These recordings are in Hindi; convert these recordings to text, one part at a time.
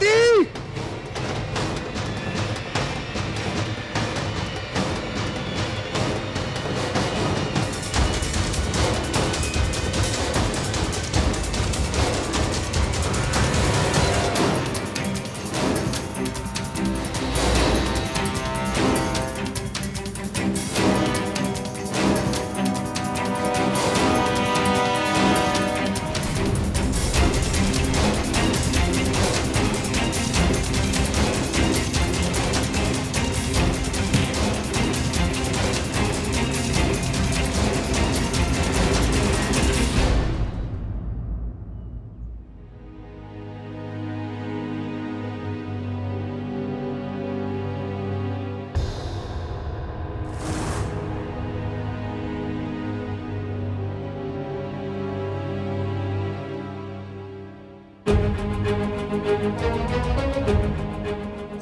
आरती।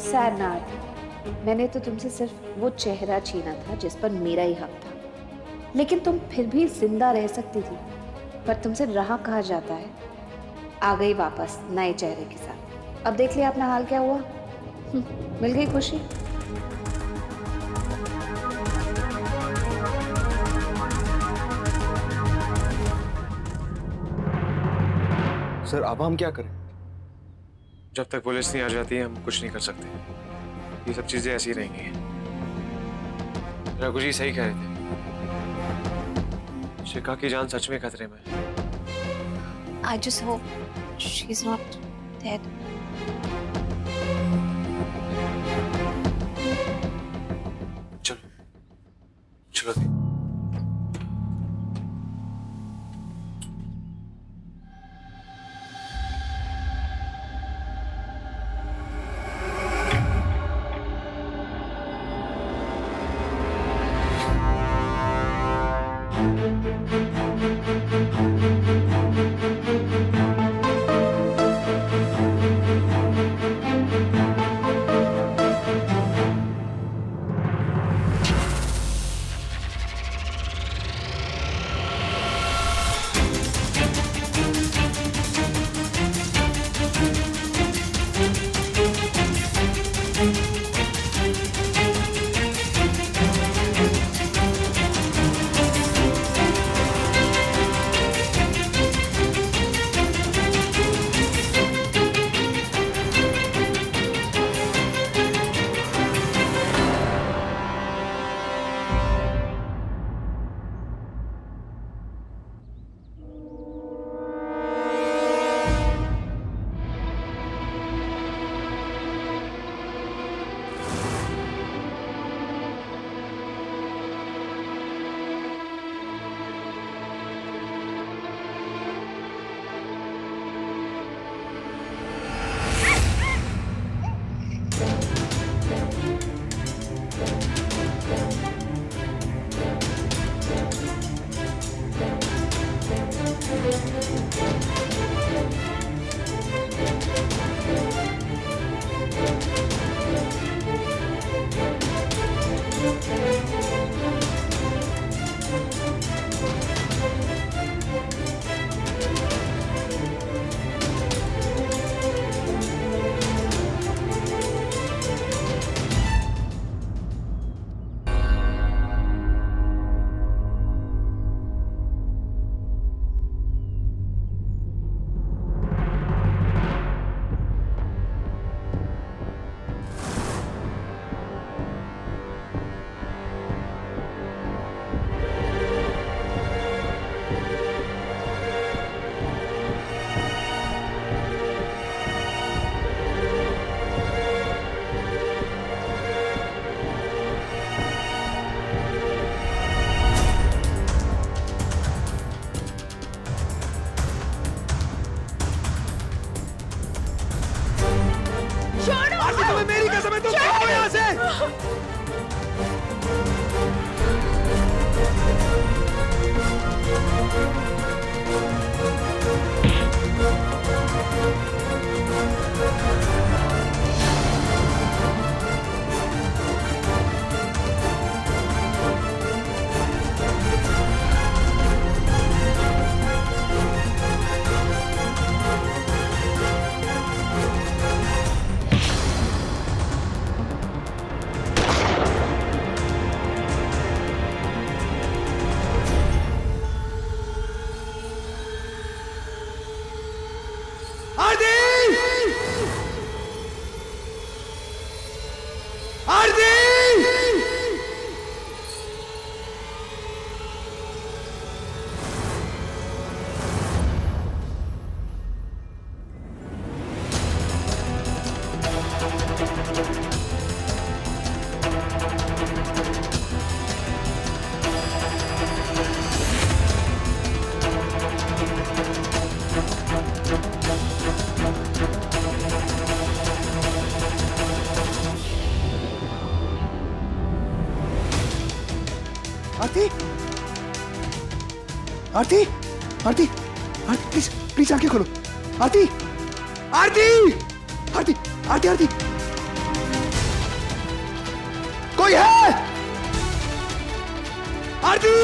सैरनाथ, मैंने तो तुमसे सिर्फ वो चेहरा छीना था जिस पर मेरा ही हक था, लेकिन तुम फिर भी जिंदा रह सकती थी। पर तुमसे रहा कहा जाता है। आ गई वापस नए चेहरे के साथ। अब देख लिया अपना हाल क्या हुआ। मिल गई खुशी। सर अब हम क्या करें? जब तक पुलिस नहीं आ जाती है हम कुछ नहीं कर सकते। ये सब चीजें ऐसी रहेंगी। रघु जी सही कह रहे थे, शिखा की जान सच में खतरे में। I just hope she's not dead. चलो चलो दी। आरती तुम्हें मेरी कसम है, तुम भागो यहाँ से। आरती! आरती, आरती, आरती, आरती, प्लीज प्लीज आंखें खोलो। आरती, आरती, आरती, आरती, आरती, कोई है? आरती!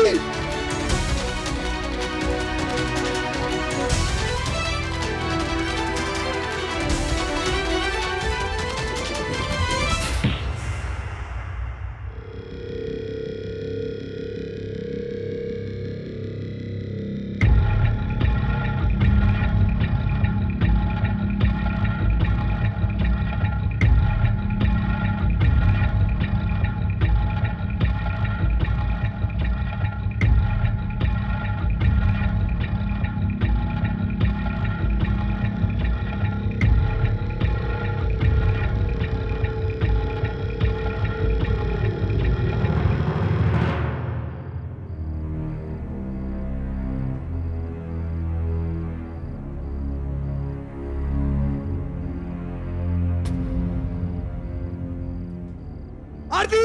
आरती!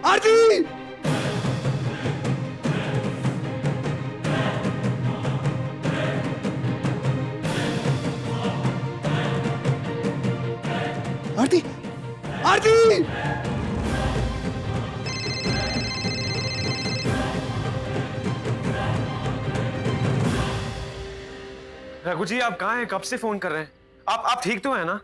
आरती! आरती! आरती! रघु जी आप कहाँ हैं? कब से फोन कर रहे हैं? आप ठीक तो हैं ना?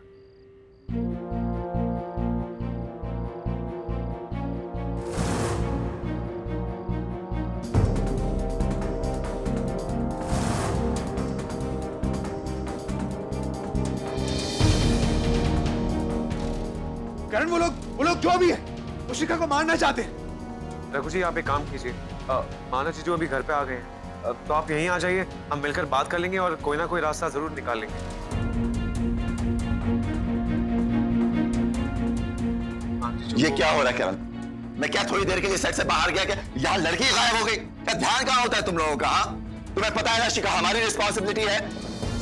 करण, वो लोग जो भी है वो शिखा को मारना चाहते हैं। रघु जी आप एक काम कीजिए, माना जीजू अभी घर पे आ गए हैं, तो आप यहीं आ जाइए, हम मिलकर बात कर लेंगे और कोई ना कोई रास्ता जरूर निकाल लेंगे। ये क्या हो रहा है करण? मैं क्या थोड़ी देर के लिए सेट से बाहर गया कि यहाँ लड़की गायब हो गई? क्या ध्यान कहाँ होता है तुम लोगों का? तुम्हें पता है ना शिखा, हमारी रिस्पॉन्सिबिलिटी है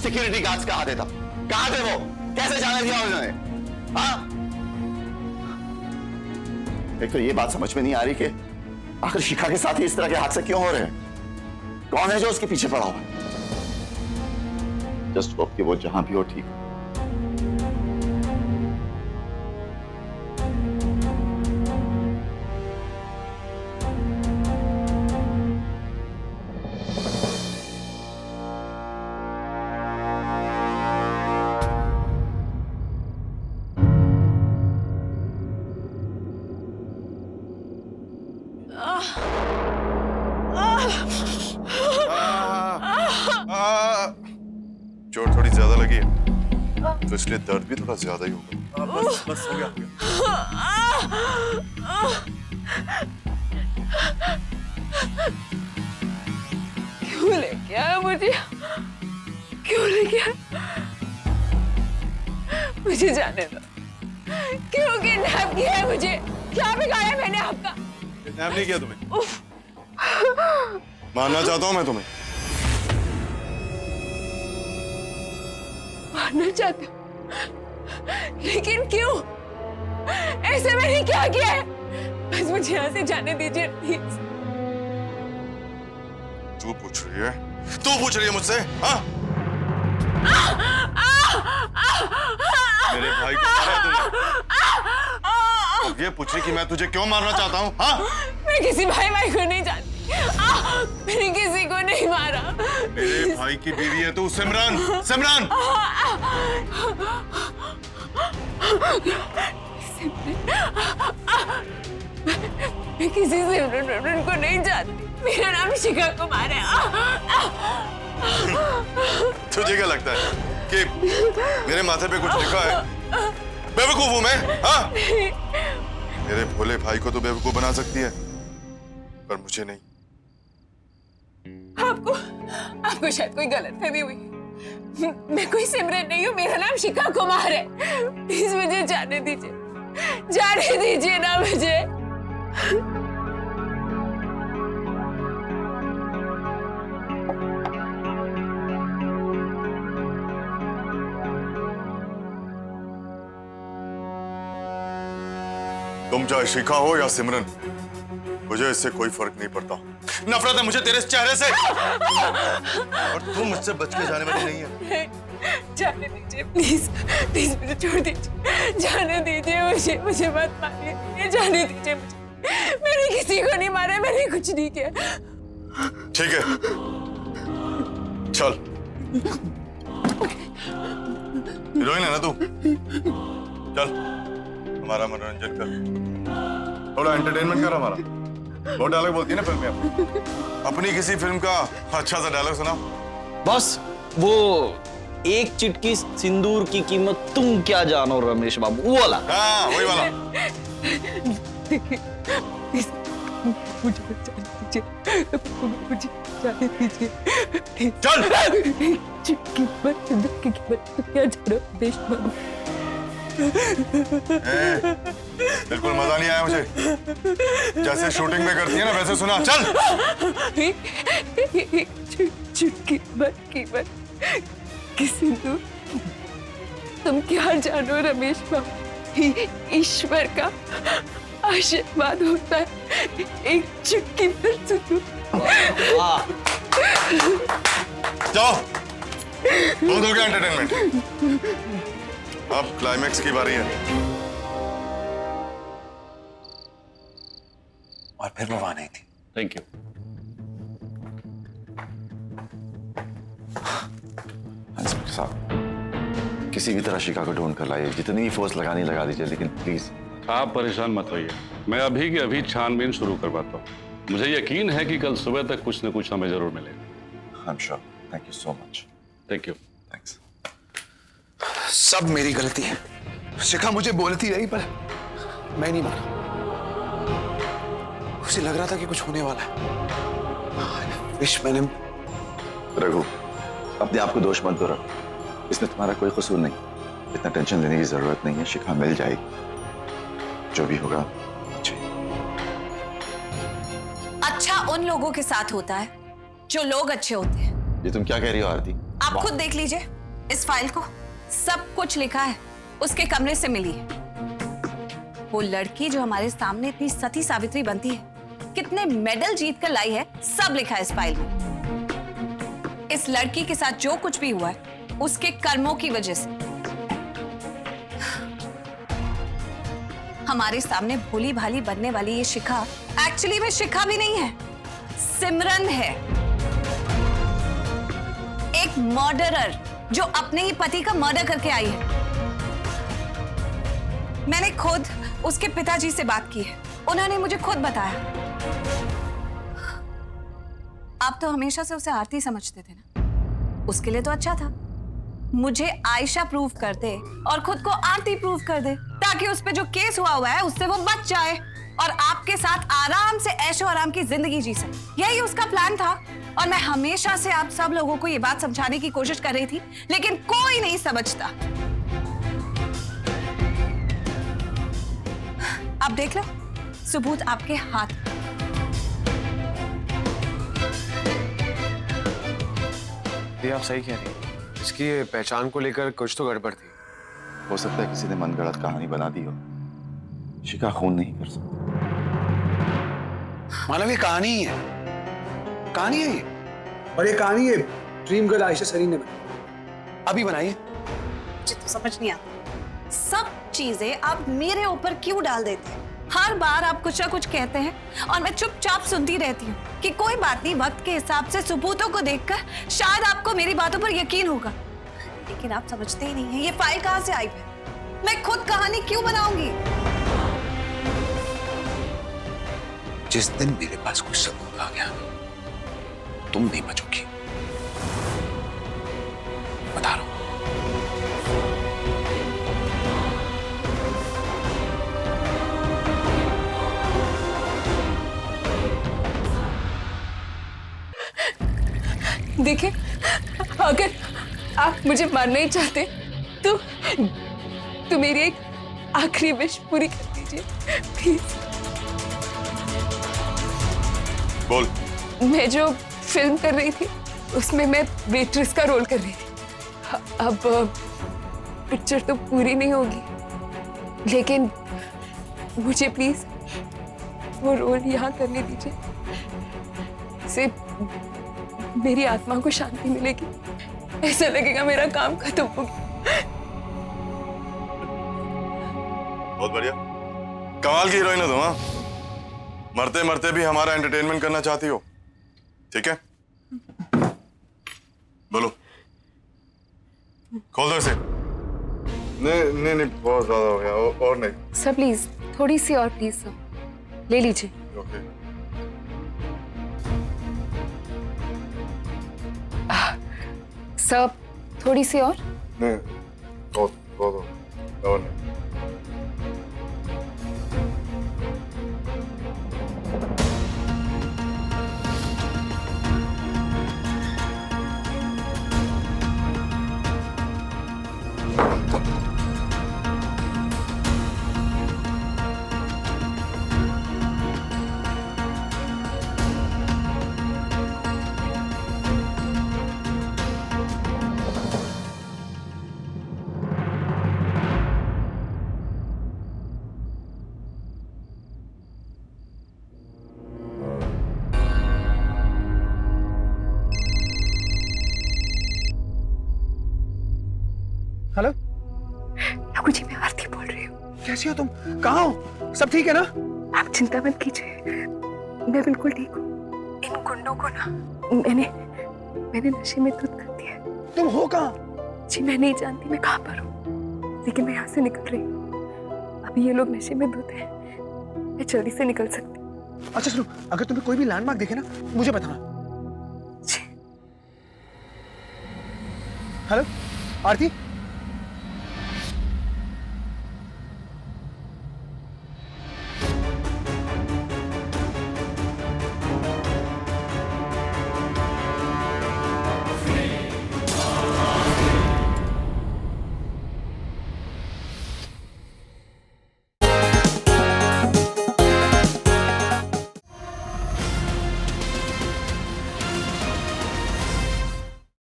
सिक्योरिटी गार्ड्स कहाँ थे तब? कहाँ थे वो? कैसे जाने दिया उन्होंने? हाँ? एक तो ये बात समझ में नहीं आ रही कि आखिर शिखा के साथ ही इस तरह के हादसे क्यों हो रहे हैं? कौन है जो उसके पीछे पड़ा हुआ है? जस्ट होप कि वो जहां भी हो ठीक है। चोट थोड़ी ज्यादा लगी है तो इसलिए दर्द भी थोड़ा ज्यादा ही होगा। बस हो गया। क्यों लेके आया मुझे? क्यों लेके आया? मुझे जाने दो। क्यों किडनैप किया है मुझे? क्या बिगाड़ा मैंने आपका? किडनैप नहीं किया तुम्हें। मानना चाहता हूँ मैं तुम्हें। मारना चाहते हो? लेकिन क्यों? ऐसे मैंने क्या किया है? बस मुझे यहाँ से जाने दीजिए प्लीज। तू पूछ रही है? तू पूछ रही है मुझसे? हाँ? मेरे भाई को मारा तुमने? अब ये पूछ रही कि मैं तुझे क्यों मारना चाहता हूँ? हाँ? मैं किसी भाई को नहीं जानती। मैंने किसी को नहीं मारा। मेरे भाई की बीवी है तू, सिमरन। सिमरन मैं किसी सिमरन को नहीं जानती। मेरा नाम शिखा कुमार है। तुझे क्या लगता है कि मेरे माथे पे कुछ लिखा है? बेवकूफ हूं मैं? हाँ? मेरे भोले भाई को तो बेवकूफ बना सकती है, पर मुझे नहीं। आपको शायद कोई गलतफहमी हुई। मैं कोई सिमरन नहीं हूँ, मेरा नाम शिखा कुमार है। प्लीज मुझे जाने दीजिए ना मुझे। तुम चाहे शिखा हो या सिमरन, मुझे इससे कोई फर्क नहीं पड़ता। नफरत है मुझे तेरे चेहरे से, और तुम मुझसे बच के जाने वाली नहीं है। जाने दीजिए प्लीज, प्लीज मुझे छोड़ दीजिए। जाने दीजिए मुझे मत मारिए। जाने दीजिए मुझे। मैंने किसी को नहीं मारा, मैंने कुछ नहीं किया। ठीक है, चल। हीरोइन है ना तू? चल हमारा मनोरंजन कर, थोड़ा एंटरटेनमेंट कर हमारा। बहुत डायलॉग बोलती है ना फिल्म में। अपनी किसी फिल्म का अच्छा सा डायलॉग सुना। बस वो एक चिटकी सिंदूर की कीमत तुम क्या जानो रमेश बाबू, वो वाला। हाँ वही वाला। मुझे जाने दीजिए। चल। क्या जानो रमेश बाबू। बिल्कुल मजा नहीं आया मुझे। जैसे शूटिंग में करती है ना वैसे सुना। चल। चुटकी कीमत किसी दूर, तुम क्या जानो रमेश बाबू। ईश्वर का आशीर्वाद होता है एक चुटकी पर सिंदूर। जाओ, बहुत हो गया एंटरटेनमेंट, अब क्लाइमैक्स की बारी है। और फिर वो वहां नहीं थी। Thank you. इंस्पेक्टर साहब, किसी भी तरह शिखा को ढूंढ कर लाइए। जितनी फोर्स लगानी लगा दीजिए, लेकिन प्लीज। आप परेशान मत होइए, मैं अभी के अभी छानबीन शुरू करवाता हूँ। मुझे यकीन है कि कल सुबह तक कुछ न कुछ हमें जरूर मिलेगा। I am sure. Thank you so much. Thank you. Thanks. सब मेरी गलती है। शिखा मुझे बोलती रही, पर मैं नहीं माना। उसे लग रहा था कि कुछ होने वाला है। विश मैंने। रघु, अपने आप को दोष मत दो रखो। इसमें तुम्हारा कोई कसूर नहीं। इतना टेंशन लेने की जरूरत नहीं है। शिखा मिल जाएगी, जो भी होगा। अच्छा उन लोगों के साथ होता है जो लोग अच्छे होते हैं। ये तुम क्या कह रही हो आरती? आप खुद देख लीजिए इस फाइल को, सब कुछ लिखा है। उसके कमरे से मिली है। वो लड़की जो हमारे सामने इतनी सती सावित्री बनती है, कितने मेडल जीत कर लाई है, सब लिखा है इस फाइल में। इस लड़की के साथ जो कुछ भी हुआ है उसके कर्मों की वजह से। हमारे सामने भोली भाली बनने वाली ये शिखा एक्चुअली में शिखा भी नहीं है, सिमरन है। एक मर्डरर जो अपने ही पति का मर्डर करके आई है। मैंने खुद उसके पिताजी से बात की है, उन्होंने मुझे खुद बताया। आप तो हमेशा से उसे आरती समझते थे ना, उसके लिए तो अच्छा था मुझे आयशा प्रूव कर दे और खुद को आरती प्रूव कर दे, ताकि उस पे जो केस हुआ है उससे वो बच जाए और आपके साथ आराम से ऐशो आराम की जिंदगी जी सके। यही उसका प्लान था। और मैं हमेशा से आप सब लोगों को ये बात समझाने की कोशिश कर रही थी, लेकिन कोई नहीं समझता। आप देख लो, सबूत आपके हाथ। ये आप सही कह रही हैं। इसकी पहचान को लेकर कुछ तो गड़बड़ थी। हो सकता है किसी ने मनगढ़ंत कहानी बना दी हो। शिखा खून नहीं कर सकती। मानव ये कहानी ही है, कहानी है ये। और ये कहानी है ड्रीम गर्ल आयशा सरीन ने बनाई। अभी बनाइए। मुझे तो समझ नहीं आता, सब चीजें आप मेरे ऊपर क्यों डाल देते हैं? हर बार आप कुछ ना कुछ कहते हैं और मैं चुपचाप सुनती रहती हूँ कि कोई बात नहीं, वक्त के हिसाब से सबूतों को देखकर शायद आपको मेरी बातों पर यकीन होगा। लेकिन आप समझते ही नहीं हैं, ये फाइल कहाँ से आई है? मैं खुद कहानी क्यों बनाऊंगी? जिस दिन मेरे पास कुछ सबूत आ गया तुम नहीं बचोगी, बता रहा हूं। देखिए, अगर आप मुझे मारना ही चाहते तो मेरी एक आखिरी विश पूरी कर दीजिए प्लीज। बोल। मैं जो फिल्म कर रही थी उसमें मैं वेट्रेस का रोल कर रही थी। अब पिक्चर तो पूरी नहीं होगी, लेकिन मुझे प्लीज वो रोल यहाँ करने दीजिए। इससे मेरी आत्मा को शांति मिलेगी, ऐसा लगेगा मेरा काम खत्म हो गया। बहुत बढ़िया, कमाल की हीरोइन हो तुम। हाँ, मरते मरते भी हमारा एंटरटेनमेंट करना चाहती हो, ठीक है? बोलो, खोल दो इसे। नहीं, बहुत ज्यादा हो गया, और नहीं। सर प्लीज, थोड़ी सी और प्लीज सर, ले लीजिए। ओके। सर थोड़ी सी और। नहीं, बहुत और नहीं। हेलो, ठाकुर जी, मैं आरती बोल रही हूँ। कैसी हो तुम? कहाँ हो? सब ठीक है ना? आप चिंता मत कीजिए, मैं बिल्कुल ठीक हूँ। इन गुंडों को ना मैंने नशे में धुत कर दिया है। तुम हो कहाँ? जी मैं नहीं जानती मैं कहाँ पर हूँ, लेकिन मैं यहाँ से निकल रही हूँ। अभी ये लोग नशे में धुत हैं, मैं जल्दी से निकल सकती हूँ। अच्छा सुनो, अगर तुम्हें कोई भी लैंडमार्क दिखे ना मुझे बताना। जी। हेलो आरती,